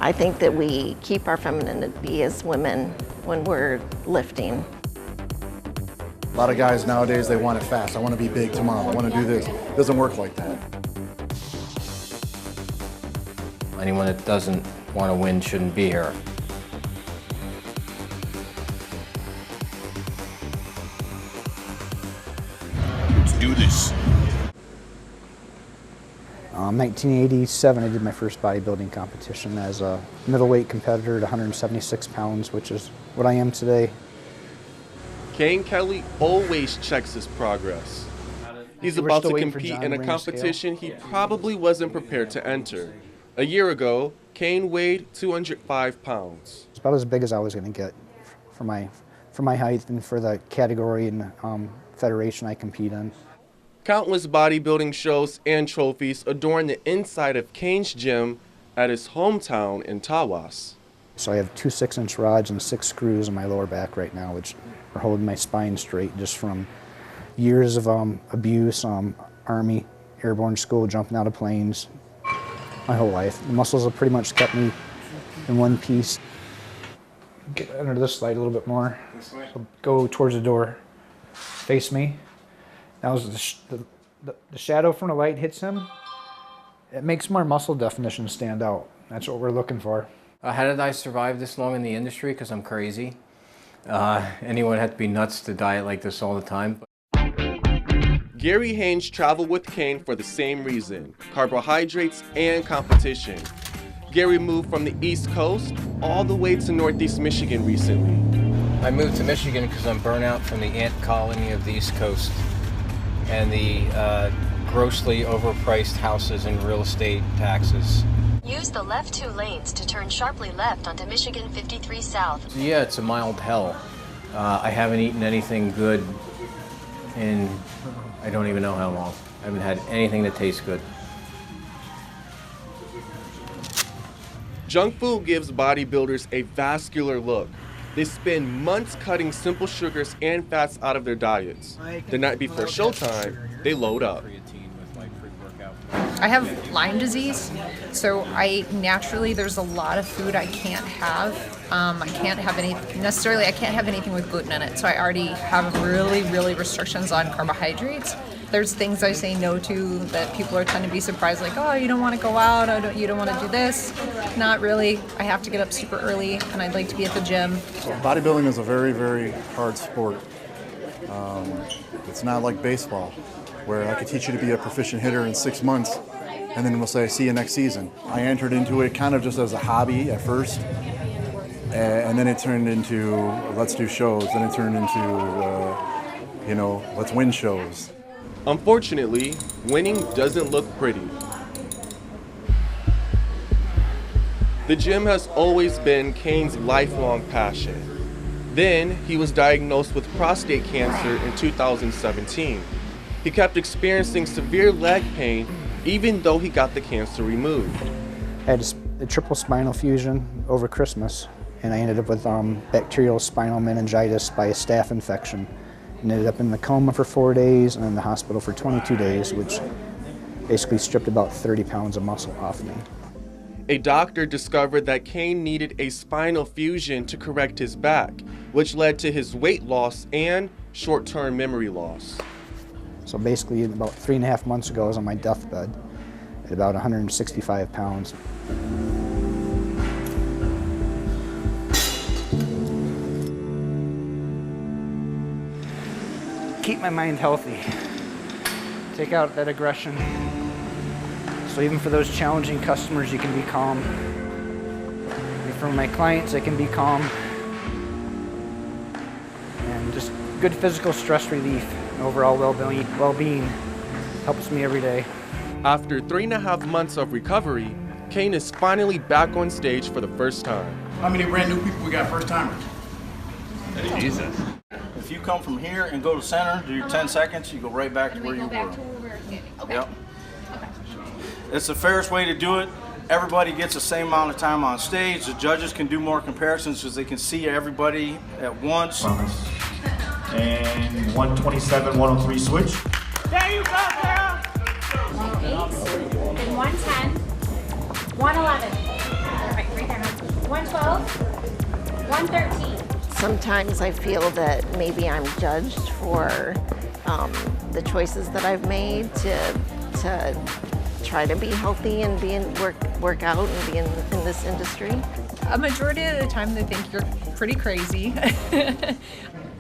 I think that we keep our femininity as women when we're lifting. A lot of guys nowadays, they want it fast. I want to be big tomorrow. I want to do this. It doesn't work like that. Anyone that doesn't want to win shouldn't be here. Let's do this. 1987, I did my first bodybuilding competition as a middleweight competitor at 176 pounds, which is what I am today. Kane Kelly always checks his progress. He's about to compete in a competition he probably wasn't prepared to enter. A year ago, Cain weighed 205 pounds. It's about as big as I was going to get for my height and for the category and federation I compete in. Countless bodybuilding shows and trophies adorn the inside of Cain's gym at his hometown in Tawas. So I have 2 6-inch rods and 6 screws in my lower back right now, which are holding my spine straight just from years of abuse, Army, airborne school, jumping out of planes, my whole life. The muscles have pretty much kept me in one piece. Get under this slide a little bit more. So go towards the door. Face me. Now as the shadow from the light hits him, it makes more muscle definition stand out. That's what we're looking for. How did I survive this long in the industry? Because I'm crazy. Anyone had to be nuts to diet like this all the time. Gary Haynes traveled with Cain for the same reason: carbohydrates and competition. Gary moved from the East Coast all the way to Northeast Michigan recently. I moved to Michigan because I'm burnt out from the ant colony of the East Coast and the grossly overpriced houses and real estate taxes. Use the left 2 lanes to turn sharply left onto Michigan 53 South. Yeah, it's a mild hell. I haven't eaten anything good in I don't even know how long. I haven't had anything that tastes good. Junk food gives bodybuilders a vascular look. They spend months cutting simple sugars and fats out of their diets. The night before showtime, they load up. I have Lyme disease, so there's a lot of food I can't have. I can't have anything with gluten in it, so I already have really restrictions on carbohydrates. There's things I say no to that people are tend to be surprised, like, oh, you don't want to go out, you don't want to do this. Not really. I have to get up super early, and I'd like to be at the gym. So bodybuilding is a very hard sport. It's not like baseball, where I could teach you to be a proficient hitter in 6 months, and then we'll say, see you next season. I entered into it kind of just as a hobby at first, and then it turned into, let's do shows. Then it turned into, let's win shows. Unfortunately, winning doesn't look pretty. The gym has always been Cain's lifelong passion. Then he was diagnosed with prostate cancer in 2017. He kept experiencing severe leg pain even though he got the cancer removed. I had a triple spinal fusion over Christmas, and I ended up with bacterial spinal meningitis by a staph infection. And ended up in the coma for 4 days and in the hospital for 22 days, which basically stripped about 30 pounds of muscle off me. A doctor discovered that Cain needed a spinal fusion to correct his back, which led to his weight loss and short-term memory loss. So basically about 3.5 months ago, I was on my deathbed at about 165 pounds. Keep my mind healthy. Take out that aggression. So even for those challenging customers, you can be calm. And for my clients, I can be calm. And just good physical stress relief and overall well-being helps me every day. After 3.5 months of recovery, Cain is finally back on stage for the first time. How many brand new people we got first timers? Hey, Jesus. If you come from here and go to center, do your 10 seconds, you go right back to where you were. Okay. Yep. It's the fairest way to do it. Everybody gets the same amount of time on stage. The judges can do more comparisons because they can see everybody at once. And 127, 103 switch. There you go, girl. 108 and 110, 111. Right there. 112, 113. Sometimes I feel that maybe I'm judged for the choices that I've made to try to be healthy and work out and be in this industry. A majority of the time they think you're pretty crazy.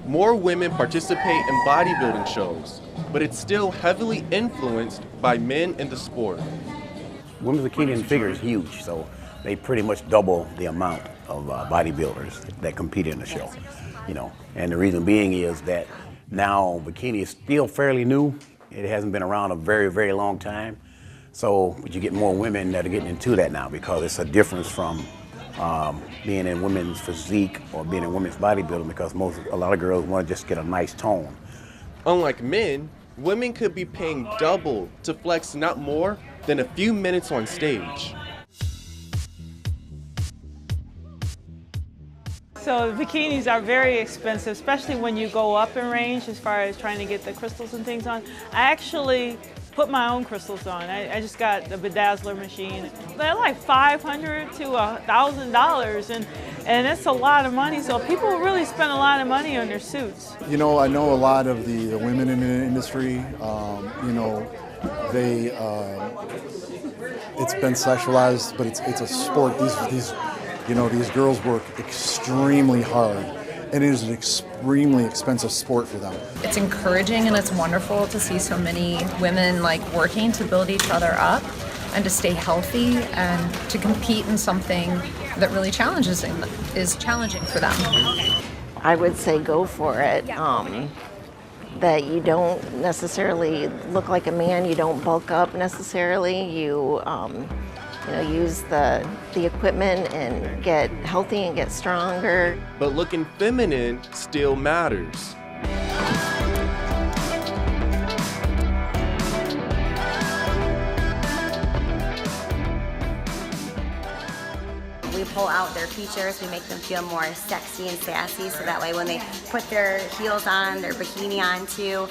More women participate in bodybuilding shows, but it's still heavily influenced by men in the sport. Women's bikini and figure is huge, so they pretty much double the amount of bodybuilders that compete in the show, you know. And the reason being is that now bikini is still fairly new. It hasn't been around a very, very long time. So, but you get more women that are getting into that now because it's a difference from being in women's physique or being in women's bodybuilding, because a lot of girls want to just get a nice tone. Unlike men, women could be paying double to flex not more than a few minutes on stage. So bikinis are very expensive, especially when you go up in range as far as trying to get the crystals and things on. I actually put my own crystals on. I just got the bedazzler machine. They're like $500 to $1,000, and it's a lot of money. So people really spend a lot of money on their suits. You know, I know a lot of the women in the industry. You know, it's been sexualized, but it's a sport. These girls work extremely hard, and it is an extremely expensive sport for them. It's encouraging and it's wonderful to see so many women like working to build each other up and to stay healthy and to compete in something that really is challenging for them. I would say go for it. That you don't necessarily look like a man, you don't bulk up necessarily, you use the equipment and get healthy and get stronger. But looking feminine still matters. We pull out their features, we make them feel more sexy and sassy, so that way when they put their heels on, their bikini on too,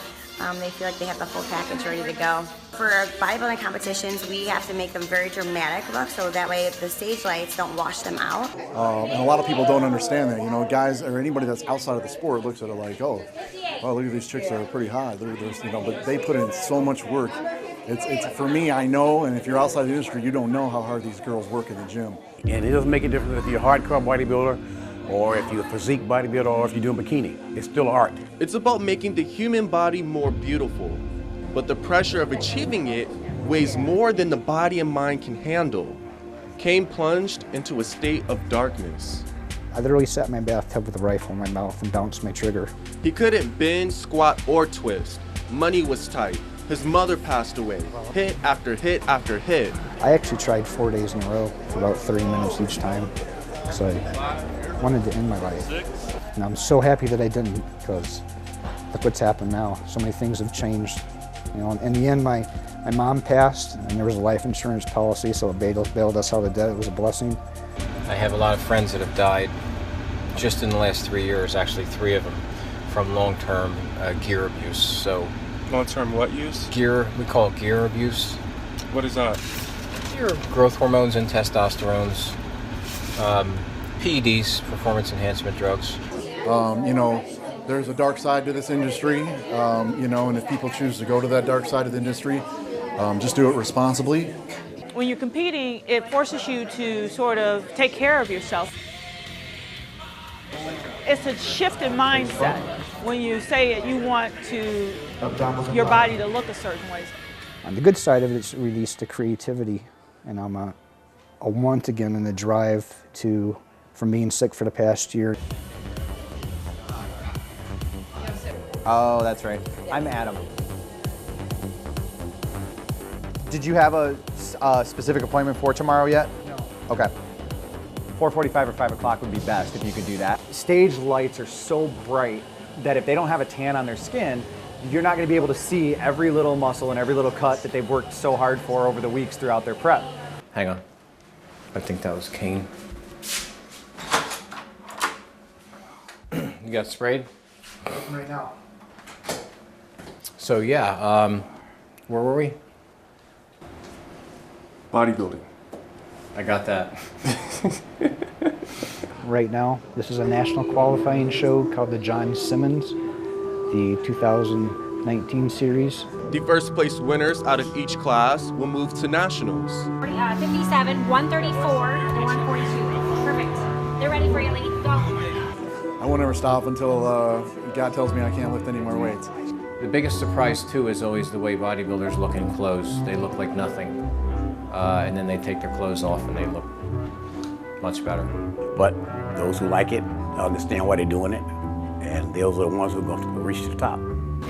they feel like they have the full package ready to go. For bodybuilding competitions, we have to make them very dramatic look, so that way the stage lights don't wash them out. And a lot of people don't understand that. You know, guys or anybody that's outside of the sport looks at it like, oh, look at these chicks that are pretty hot. But they put in so much work. It's for me, I know, and if you're outside the industry, you don't know how hard these girls work in the gym. And it doesn't make a difference if you're a hardcore bodybuilder or if you're a physique bodybuilder or if you're doing bikini. It's still art. It's about making the human body more beautiful, but the pressure of achieving it weighs more than the body and mind can handle. Cain plunged into a state of darkness. I literally sat in my bathtub with a rifle in my mouth and bounced my trigger. He couldn't bend, squat, or twist. Money was tight. His mother passed away. Hit after hit after hit. I actually tried 4 days in a row for about 30 minutes each time, because I wanted to end my life. And I'm so happy that I didn't, because look what's happened now. So many things have changed. You know, in the end, my mom passed, and there was a life insurance policy, so it bailed us out of debt. It was a blessing. I have a lot of friends that have died just in the last 3 years, actually 3 of them, from long-term gear abuse. So long-term what use? Gear, we call it gear abuse. What is that? Your growth hormones and testosterones, PEDs, performance enhancement drugs. You know, there's a dark side to this industry, you know, and if people choose to go to that dark side of the industry, just do it responsibly. When you're competing, it forces you to sort of take care of yourself. It's a shift in mindset when you say that you want your body to look a certain way. On the good side of it, it's released the creativity, and I'm a want again in the drive from being sick for the past year. Oh, that's right. I'm Adam. Did you have a specific appointment for tomorrow yet? No. Okay. 4:45 or 5 o'clock would be best if you could do that. Stage lights are so bright that if they don't have a tan on their skin, you're not going to be able to see every little muscle and every little cut that they've worked so hard for over the weeks throughout their prep. Hang on. I think that was Cain. You got sprayed? Right now. So yeah, where were we? Bodybuilding. I got that. Right now, this is a national qualifying show called the John Simmons, the 2019 series. The first place winners out of each class will move to nationals. 57, 134, and 142. Perfect. They're ready for you, Lee. Go. I won't ever stop until God tells me I can't lift any more weights. The biggest surprise too is always the way bodybuilders look in clothes. They look like nothing. And then they take their clothes off and they look much better. But those who like it understand why they're doing it, and those are the ones who are going to reach the top.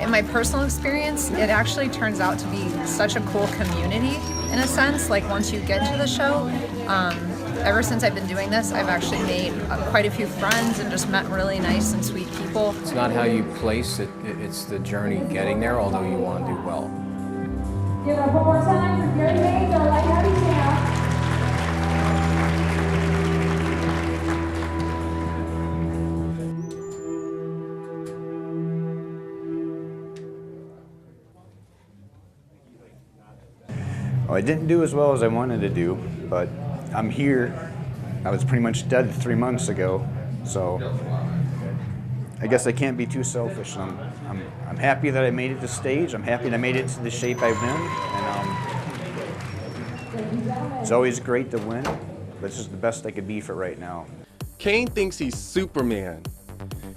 In my personal experience, it actually turns out to be such a cool community in a sense. Like once you get to the show, ever since I've been doing this, I've actually made quite a few friends and just met really nice and sweet people. It's not how you place it, it's the journey getting there, although you want to do well. Give it up one more time for Gary Hayes, our light heavy champ. Well, I didn't do as well as I wanted to do, but I'm here. I was pretty much dead 3 months ago, so I guess I can't be too selfish. I'm happy that I made it to stage. I'm happy that I made it to the shape I've been, and it's always great to win, but this is the best I could be for right now. Cain thinks he's Superman.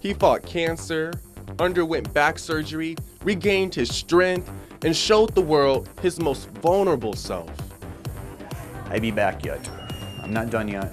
He fought cancer, underwent back surgery, regained his strength, and showed the world his most vulnerable self. I be back yet. I'm not done yet.